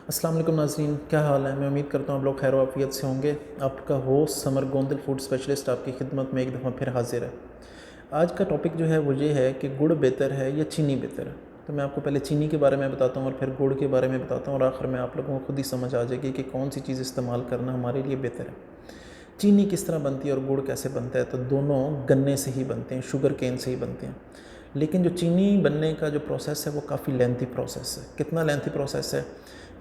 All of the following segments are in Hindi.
अस्सलाम वालेकुम नाज़रीन, क्या हाल है। मैं उम्मीद करता हूँ आप लोग खैर वाफियत से होंगे। आपका host summer Gondal food specialist आपकी खिदमत में एक दफ़ा फिर हाजिर है। आज का टॉपिक जो है वो ये है कि गुड़ बेहतर है या चीनी बेहतर है। तो मैं आपको पहले चीनी के बारे में बताता हूँ और फिर गुड़ के बारे में बताता हूँ और आखिर में आप लोगों को खुद ही समझ आ जाएगी कि कौन सी चीज़ इस्तेमाल करना हमारे लिए बेहतर है। चीनी किस तरह बनती है और गुड़ कैसे बनता है, तो दोनों गन्ने से ही बनते हैं, शुगर केन से ही बनते हैं। लेकिन जो चीनी बनने का जो प्रोसेस है वो काफ़ी लेंथी प्रोसेस है। कितना लेंथी प्रोसेस है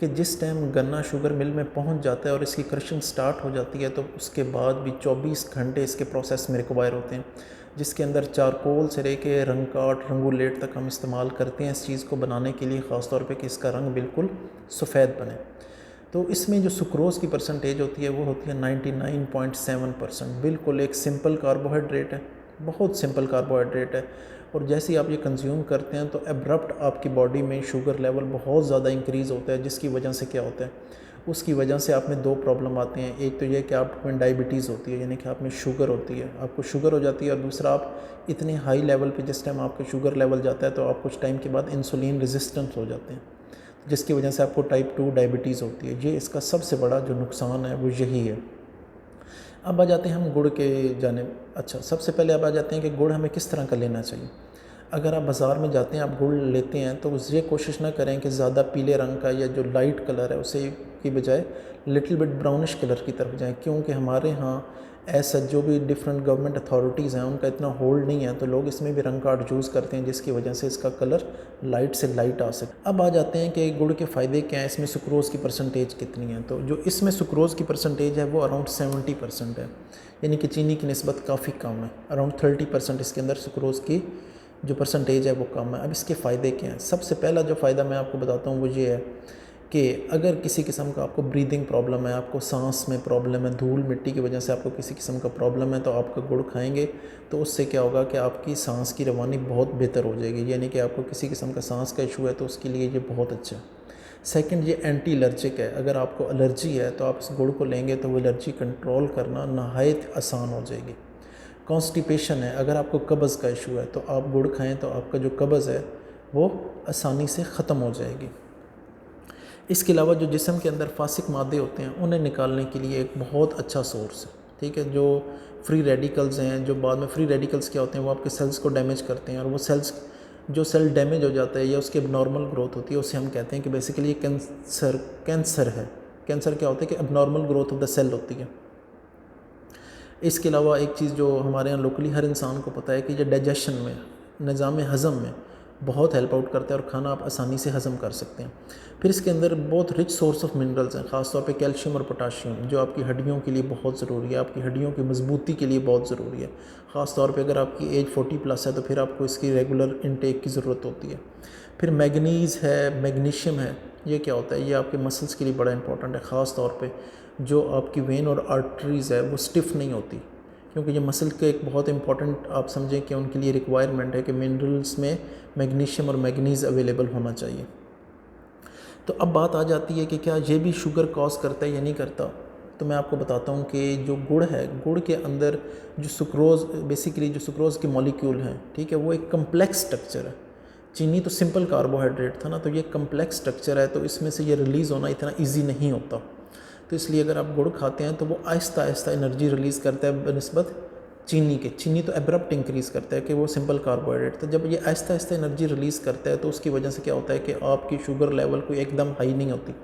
कि जिस टाइम गन्ना शुगर मिल में पहुंच जाता है और इसकी क्रशिंग स्टार्ट हो जाती है, तो उसके बाद भी 24 घंटे इसके प्रोसेस में रिक्वायर होते हैं, जिसके अंदर चारकोल से लेके रंगकाट रंगुलेट तक हम इस्तेमाल करते हैं इस चीज़ को बनाने के लिए, ख़ास तौर पे कि इसका रंग बिल्कुल सफ़ेद बने। तो इसमें जो सुक्रोज़ की परसेंटेज होती है वो होती है 99.7%। बिल्कुल एक सिंपल कार्बोहाइड्रेट है, बहुत सिंपल कार्बोहाइड्रेट है। और जैसे ही आप ये कंज्यूम करते हैं तो एब्रप्ट आपकी बॉडी में शुगर लेवल बहुत ज़्यादा इंक्रीज़ होता है, जिसकी वजह से क्या होता है, उसकी वजह से आप में दो प्रॉब्लम आती हैं। एक तो ये कि आप में डायबिटीज़ होती है, यानी कि आप में शुगर होती है, आपको शुगर हो जाती है। और दूसरा, आप इतने हाई लेवल पे जिस टाइम आपका शुगर लेवल जाता है तो आप कुछ टाइम के बाद इंसुलिन रेजिस्टेंट हो जाते हैं, जिसकी वजह से आपको टाइप 2 डायबिटीज़ होती है। ये इसका सबसे बड़ा जो नुकसान है वो यही है। अब आ जाते हैं हम गुड़ के जानिब। अच्छा, सबसे पहले अब आ जाते हैं कि गुड़ हमें किस तरह का लेना चाहिए। अगर आप बाज़ार में जाते हैं, आप गुड़ लेते हैं, तो ये कोशिश ना करें कि ज़्यादा पीले रंग का या जो लाइट कलर है उसे की बजाय लिटिल बिट ब्राउनिश कलर की तरफ जाएं, क्योंकि हमारे यहाँ ऐसा जो भी डिफरेंट गवर्नमेंट अथॉरिटीज़ हैं उनका इतना होल्ड नहीं है, तो लोग इसमें भी रंग कार्ड यूज़ करते हैं, जिसकी वजह से इसका कलर लाइट से लाइट आ सके। अब आ जाते हैं कि गुड़ के फ़ायदे क्या हैं, इसमें सुक्रोज़ की परसेंटेज कितनी है। तो जो इसमें सुक्रोज़ की परसेंटेज है वो अराउंड 70% है, यानी कि चीनी की निस्बत काफ़ी कम है। अराउंड 30% इसके अंदर सुक्रोज़ की जो परसेंटेज है वो कम है। अब इसके फ़ायदे क्या हैं। सबसे पहला जो फ़ायदा मैं आपको बताता हूँ वो ये है कि अगर किसी किस्म का आपको ब्रीदिंग प्रॉब्लम है, आपको सांस में प्रॉब्लम है, धूल मिट्टी की वजह से आपको किसी किस्म का प्रॉब्लम है, तो आपका गुड़ खाएंगे तो उससे क्या होगा कि आपकी सांस की रवानी बहुत बेहतर हो जाएगी। यानी कि आपको किसी किस्म का सांस का इशू है तो उसके लिए ये बहुत अच्छा है। सेकंड, ये एंटी एलर्जिक है। अगर आपको एलर्जी है तो आप इस गुड़ को लेंगे तो वो एलर्जी कंट्रोल करना नहायत आसान हो जाएगी। कॉन्स्टिपेशन है, अगर आपको कब्ज़ का इशू है तो आप गुड़ खाएं तो आपका जो कब्ज़ है वो आसानी से ख़त्म हो जाएगी। इसके अलावा जो जिस्म के अंदर फासिक मादे होते हैं उन्हें निकालने के लिए एक बहुत अच्छा सोर्स है। ठीक है, जो फ्री रेडिकल्स हैं, जो बाद में फ्री रेडिकल्स क्या होते हैं, वो आपके सेल्स को डैमेज करते हैं, और वो सेल्स जो सेल डैमेज हो जाता है या उसकी नॉर्मल ग्रोथ होती है उसे हम कहते हैं कि बेसिकली ये कैंसर है। कैंसर क्या होता है कि abnormal growth of the cell होती है। इसके अलावा एक चीज़ जो हमारे यहाँ लोकली हर इंसान को पता है कि ये डाइजेशन में, निज़ाम हज़म में बहुत हेल्प आउट करता है और खाना आप आसानी से हज़म कर सकते हैं। फिर इसके अंदर बहुत रिच सोर्स ऑफ मिनरल्स हैं, ख़ास तौर पे कैल्शियम और पोटाशियम, जो आपकी हड्डियों के लिए बहुत ज़रूरी है, आपकी हड्डियों की मजबूती के लिए बहुत ज़रूरी है। ख़ास तौर पे अगर आपकी एज 40+ है तो फिर आपको इसकी रेगुलर इनटेक की ज़रूरत होती है। फिर मैग्नीज़ है, मैग्नीशियम है। ये क्या होता है, ये आपके मसल्स के लिए बड़ा इंपॉर्टेंट है। ख़ास तौर पे जो आपकी वेन और आर्टरीज़ है वो स्टिफ़ नहीं होती, क्योंकि ये मसल के एक बहुत इंपॉर्टेंट आप समझें कि उनके लिए रिक्वायरमेंट है कि मिनरल्स में मैग्नीशियम और मैग्नीज़ अवेलेबल होना चाहिए। तो अब बात आ जाती है कि क्या ये भी शुगर कॉज करता है या नहीं करता। तो मैं आपको बताता हूँ कि जो गुड़ है, गुड़ के अंदर जो सुक्रोज़, बेसिकली जो सुक्रोज़ के मॉलिक्यूल हैं, ठीक है, वो एक कम्प्लेक्स स्ट्रक्चर है। चीनी तो सिंपल कार्बोहाइड्रेट था ना, तो ये कम्प्लेक्स स्ट्रक्चर है, तो इसमें से ये रिलीज़ होना इतना ईजी नहीं होता। तो इसलिए अगर आप गुड़ खाते हैं तो वो आहिस्ता आहिस्ता एनर्जी रिलीज़ करता है बनस्बत चीनी के। चीनी तो एब्रप्ट इंक्रीज़ करता है कि वो सिंपल कार्बोहाइड्रेट, तो जब ये आहिस्ता आहिस्ता एनर्जी रिलीज़ करता है तो उसकी वजह से क्या होता है कि आपकी शुगर लेवल कोई एकदम हाई नहीं होती,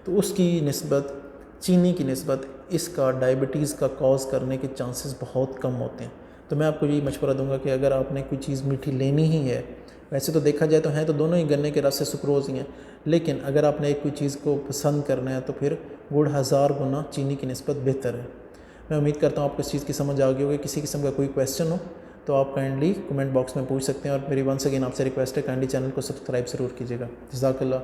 तो उसकी निस्बत, चीनी की निस्बत इसका डायबिटीज़ का कॉज करने के चांसेस बहुत कम होते हैं। तो मैं आपको यही मशवरा दूंगा कि अगर आपने कोई चीज़ मीठी लेनी ही है, वैसे तो देखा जाए तो हैं तो दोनों ही गन्ने के रस से सुक्रोज़ ही हैं, लेकिन अगर आपने एक कोई चीज़ को पसंद करना है तो फिर गुड़ 1000 गुना चीनी की निस्बत बेहतर है। मैं उम्मीद करता हूँ आपको इस चीज़ की समझ आ गई होगी। किसी किस्म का कोई क्वेश्चन हो तो आप काइंडली कमेंट बॉक्स में पूछ सकते हैं, और मेरी वंस अगेन आपसे रिक्वेस्ट है, काइंडली चैनल को सब्सक्राइब ज़रूर कीजिएगा। जज़ाकल्लाह।